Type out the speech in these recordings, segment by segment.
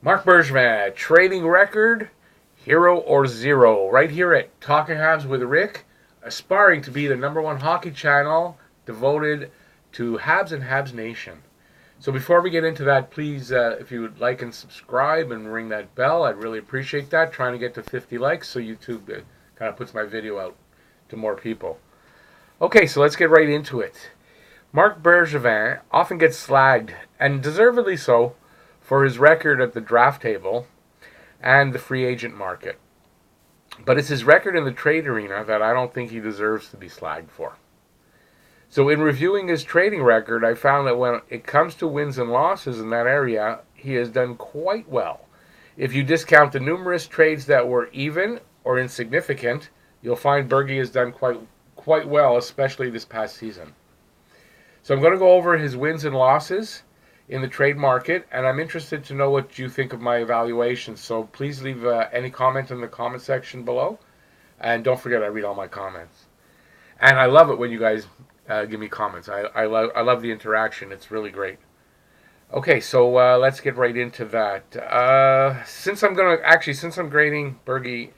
Marc Bergevin, trading record, hero or zero, right here at Talking Habs with Rick, aspiring to be the #1 hockey channel devoted to Habs and Habs Nation. So before we get into that, please, if you would like and subscribe and ring that bell, I'd really appreciate that. Trying to get to 50 likes so YouTube kind of puts my video out to more people. Okay, so let's get right into it. Marc Bergevin often gets slagged, and deservedly so, for his record at the draft table and the free agent market. But it's his record in the trade arena that I don't think he deserves to be slagged for. So in reviewing his trading record, I found that when it comes to wins and losses in that area, he has done quite well. If you discount the numerous trades that were even or insignificant, you'll find Bergie has done quite well, especially this past season. So I'm going to go over his wins and losses in the trade market, and I'm interested to know what you think of my evaluation. So please leave any comment in the comment section below, and don't forget I read all my comments. And I love it when you guys give me comments. I love the interaction. It's really great. Okay, so let's get right into that. Since I'm grading Bergie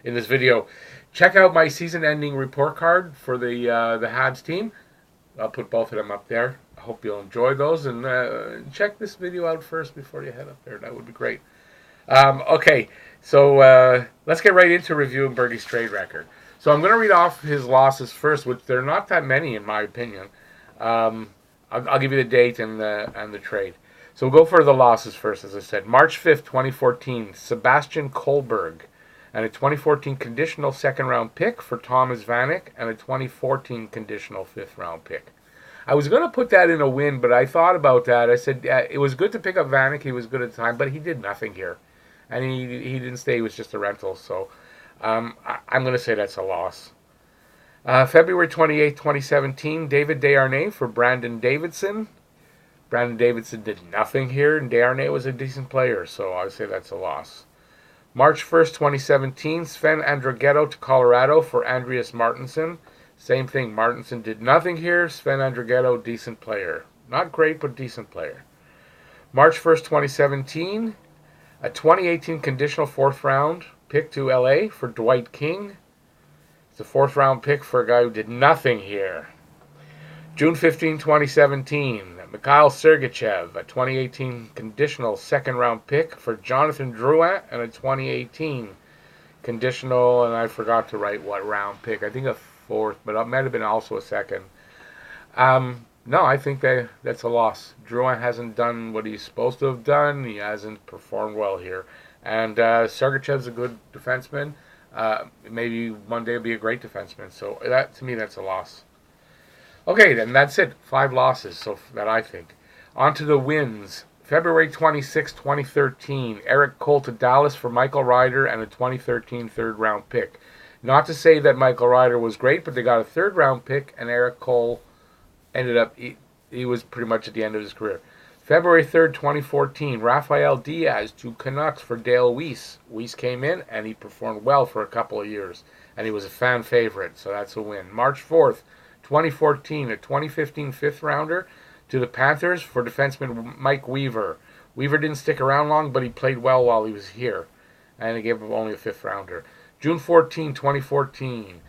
in this video, check out my season-ending report card for the Habs team. I'll put both of them up there. I hope you'll enjoy those, and check this video out first before you head up there. That would be great. Okay, so let's get right into reviewing Bergie's trade record. So I'm going to read off his losses first, which they're not that many in my opinion. I'll give you the date and the trade. So we'll go for the losses first, as I said. March 5th, 2014, Sebastian Kohlberg, and a 2014 conditional second-round pick for Thomas Vanek, and a 2014 conditional fifth-round pick. I was going to put that in a win, but I thought about that. I said it was good to pick up Vanek. He was good at the time, but he did nothing here. And he didn't stay. He was just a rental. So I'm going to say that's a loss. February 28, 2017, David Desharnais for Brandon Davidson. Brandon Davidson did nothing here, and Desharnais was a decent player, so I would say that's a loss. March 1st, 2017, Sven Andrighetto to Colorado for Andreas Martinson. Same thing, Martinson did nothing here. Sven Andrighetto, decent player. Not great, but decent player. March 1st, 2017, a 2018 conditional fourth-round pick to LA for Dwight King. It's a fourth-round pick for a guy who did nothing here. June 15, 2017, Mikhail Sergachev, a 2018 conditional second-round pick for Jonathan Drouin, and a 2018 conditional, and I forgot to write what round pick. I think a fourth, but it might have been also a second. No, I think that's a loss. Drouin hasn't done what he's supposed to have done. He hasn't performed well here. And Sergachev's a good defenseman. Maybe one day he'll be a great defenseman. So to me, that's a loss. Okay, then that's it. 5 losses, so that I think. On to the wins. February 26, 2013, Eric Cole to Dallas for Michael Ryder and a 2013 third-round pick. Not to say that Michael Ryder was great, but they got a third-round pick, and Eric Cole ended up, he was pretty much at the end of his career. February 3rd, 2014, Rafael Diaz to Canucks for Dale Weiss. Weiss came in, and he performed well for a couple of years, and he was a fan favorite, so that's a win. March 4th, 2014, a 2015 fifth-rounder to the Panthers for defenseman Mike Weaver. Weaver didn't stick around long, but he played well while he was here, and they gave him only a fifth-rounder. June 14, 2014,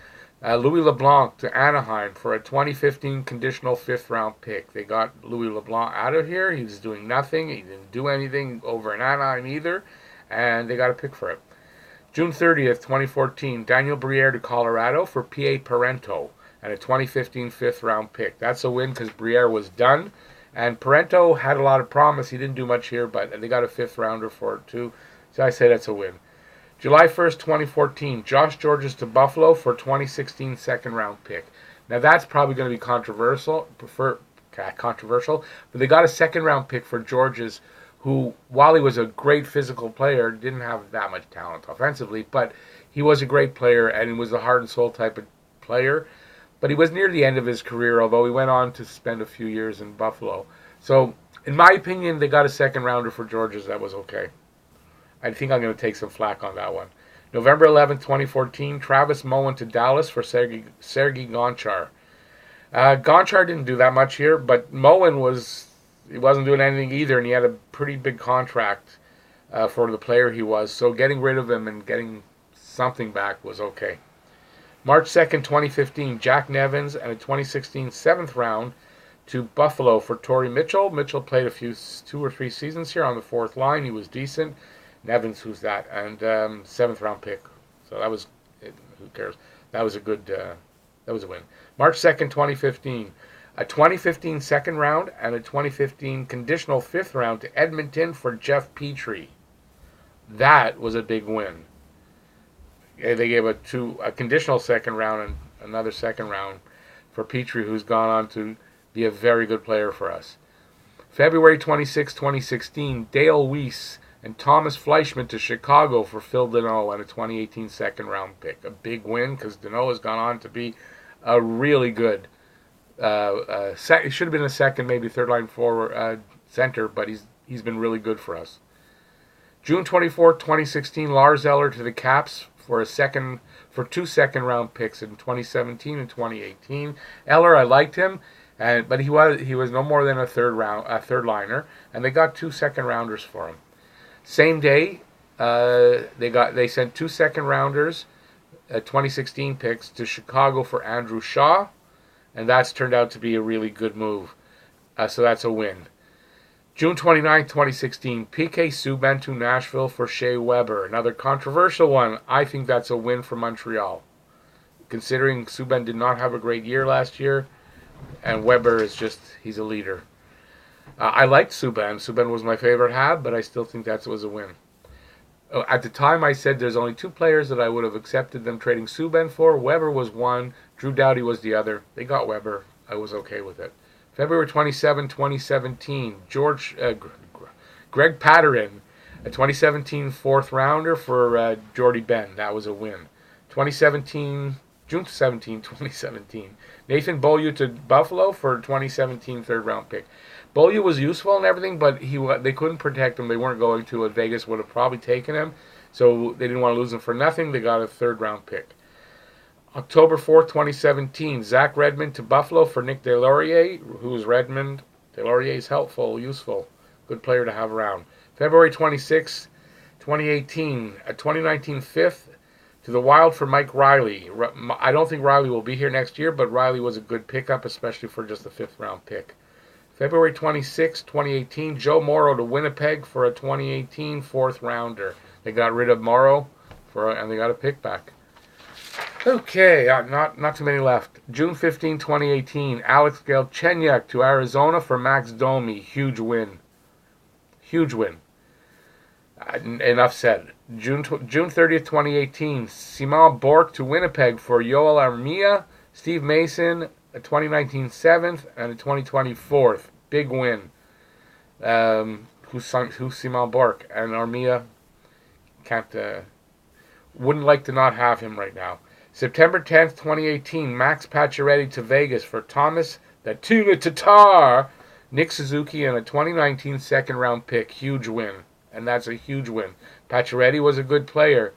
Louis LeBlanc to Anaheim for a 2015 conditional fifth-round pick. They got Louis LeBlanc out of here. He was doing nothing. He didn't do anything over in Anaheim either, and they got a pick for it. June 30th, 2014, Daniel Briere to Colorado for P.A. Parento and a 2015 fifth-round pick. That's a win because Briere was done, and Parento had a lot of promise. He didn't do much here, but they got a fifth-rounder for it too, so I say that's a win. July 1st, 2014, Josh Georges to Buffalo for 2016 second-round pick. Now that's probably going to be controversial, but they got a second-round pick for Georges, who, while he was a great physical player, didn't have that much talent offensively, but he was a great player, and he was a heart-and-soul type of player. But he was near the end of his career, although he went on to spend a few years in Buffalo. So, in my opinion, they got a second-rounder for Georges. That was okay. I think I'm going to take some flack on that one. November 11th, 2014, Travis Moen to Dallas for Sergei Gonchar. Gonchar didn't do that much here, but Moen wasn't doing anything either, and he had a pretty big contract. for the player he was. So getting rid of him and getting something back was okay. March 2nd, 2015, Jack Nevins and a 2016 7th round to Buffalo for Torrey Mitchell. Mitchell played 2 or 3 seasons here on the 4th line. He was decent. Nevins, who's that? And 7th round pick. So that was, who cares? That was a good, that was a win. March 2nd, 2015, a 2015 2nd round and a 2015 conditional 5th round to Edmonton for Jeff Petrie. That was a big win. They gave a conditional 2nd round and another 2nd round for Petrie, who's gone on to be a very good player for us. February 26, 2016, Dale Weiss and Thomas Fleischman to Chicago for Phil Deneau and a 2018 2nd round pick. A big win because Deneau has gone on to be a really good, it should have been a 2nd, maybe 3rd line forward center, but he's been really good for us. June 24, 2016, Lars Eller to the Caps for 2 2nd round picks in 2017 and 2018. Eller, I liked him, but he was no more than a 3rd liner, and they got 2 2nd rounders for him. Same day, they sent 2 2nd rounders, 2016 picks to Chicago for Andrew Shaw, and that's turned out to be a really good move. So that's a win. June 29, 2016, PK Subban to Nashville for Shea Weber. Another controversial one. I think that's a win for Montreal. Considering Subban did not have a great year last year, and Weber is he's a leader. I liked Subban. Subban was my favorite Hab, but I still think that was a win. At the time, I said there's only 2 players that I would have accepted them trading Subban for. Weber was one. Drew Doughty was the other. They got Weber. I was okay with it. February 27, 2017, Greg Patterin, a 2017 4th rounder for Jordy Ben. That was a win. June 17, 2017, Nathan Beaulieu to Buffalo for 2017 3rd round pick. Beaulieu was useful and everything, but they couldn't protect him. They weren't going to. Vegas would have probably taken him, so they didn't want to lose him for nothing. They got a 3rd round pick. October 4th, 2017, Zach Redmond to Buffalo for Nick Deslauriers, who's Redmond. Deslauriers is helpful, useful, good player to have around. February 26, 2018, a 2019 5th to the Wild for Mike Riley. I don't think Riley will be here next year, but Riley was a good pickup, especially for just a 5th round pick. February 26, 2018, Joe Morrow to Winnipeg for a 2018 4th rounder. They got rid of Morrow and they got a pick back. Okay, not too many left. June 15, 2018, Alex Galchenyuk to Arizona for Max Domi. Huge win. Huge win. Enough said. June 30th, 2018, Simon Bourque to Winnipeg for Yoel Armia, Steve Mason, a 2019 7th and a 2020 4th. Big win. Who's Simon Bourque? And Armia wouldn't like to not have him right now. September 10th, 2018, Max Pacioretty to Vegas for Thomas the Tuna Tatar, Nick Suzuki, and a 2019 2nd round pick. Huge win. And that's a huge win. Pacioretty was a good player,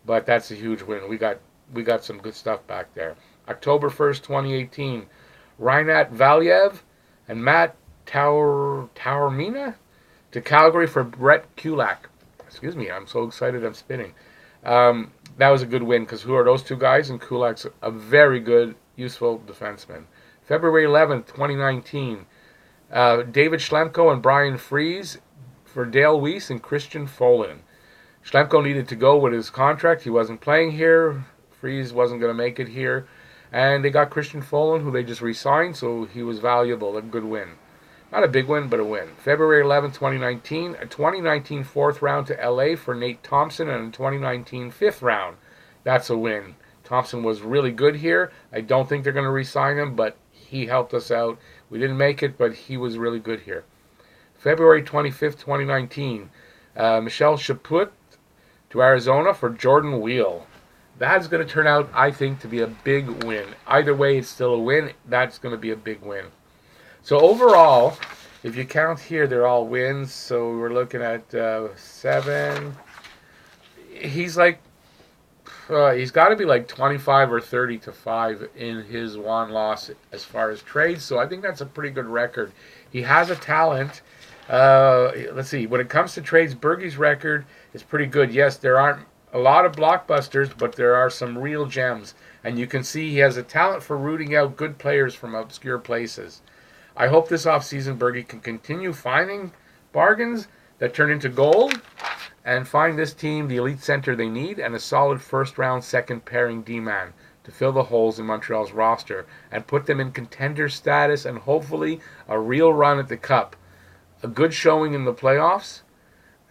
but that's a huge win. We got some good stuff back there. October 1st, 2018, Reinat Valiev and Matt Taormina to Calgary for Brett Kulak. Excuse me, I'm so excited I'm spinning. That was a good win because who are those 2 guys? And Kulak's a very good, useful defenseman. February 11th, 2019, David Schlemko and Brian Fries for Dale Weiss and Christian Folin. Schlemko needed to go with his contract. He wasn't playing here. Fries wasn't going to make it here. And they got Christian Folin, who they just re-signed, so he was valuable. A good win. Not a big win, but a win. February 11, 2019, a 2019 4th round to LA for Nate Thompson and a 2019 5th round. That's a win. Thompson was really good here. I don't think they're going to re-sign him, but he helped us out. We didn't make it, but he was really good here. February 25th, 2019, Michel Chaput to Arizona for Jordan Wheel. That's going to turn out, I think, to be a big win. Either way, it's still a win. That's going to be a big win. So overall, if you count here, they're all wins. So we're looking at 7. He's like, he's got to be like 25 or 30 to 5 in his one loss as far as trades. So I think that's a pretty good record. He has a talent. Let's see. When it comes to trades, Bergie's record is pretty good. Yes, there aren't a lot of blockbusters, but there are some real gems. And you can see he has a talent for rooting out good players from obscure places. I hope this offseason Bergie can continue finding bargains that turn into gold and find this team the elite center they need and a solid first-round second pairing D-man to fill the holes in Montreal's roster and put them in contender status and hopefully a real run at the Cup. A good showing in the playoffs,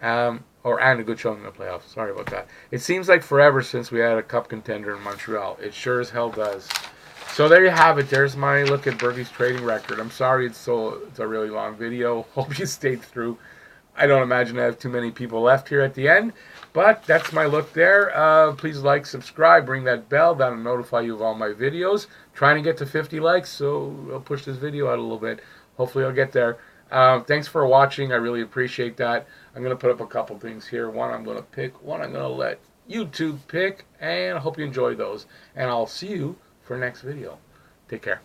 and a good showing in the playoffs. Sorry about that. It seems like forever since we had a Cup contender in Montreal. It sure as hell does. So there you have it. There's my look at Bergie's trading record. I'm sorry it's a really long video. Hope you stayed through. I don't imagine I have too many people left here at the end, but that's my look there. Please like, subscribe, ring that bell. That'll notify you of all my videos. Trying to get to 50 likes, so I'll push this video out a little bit. Hopefully I'll get there. Thanks for watching. I really appreciate that. I'm going to put up a couple things here. One I'm going to pick. One I'm going to let YouTube pick. And I hope you enjoy those. And I'll see you for next video. Take care.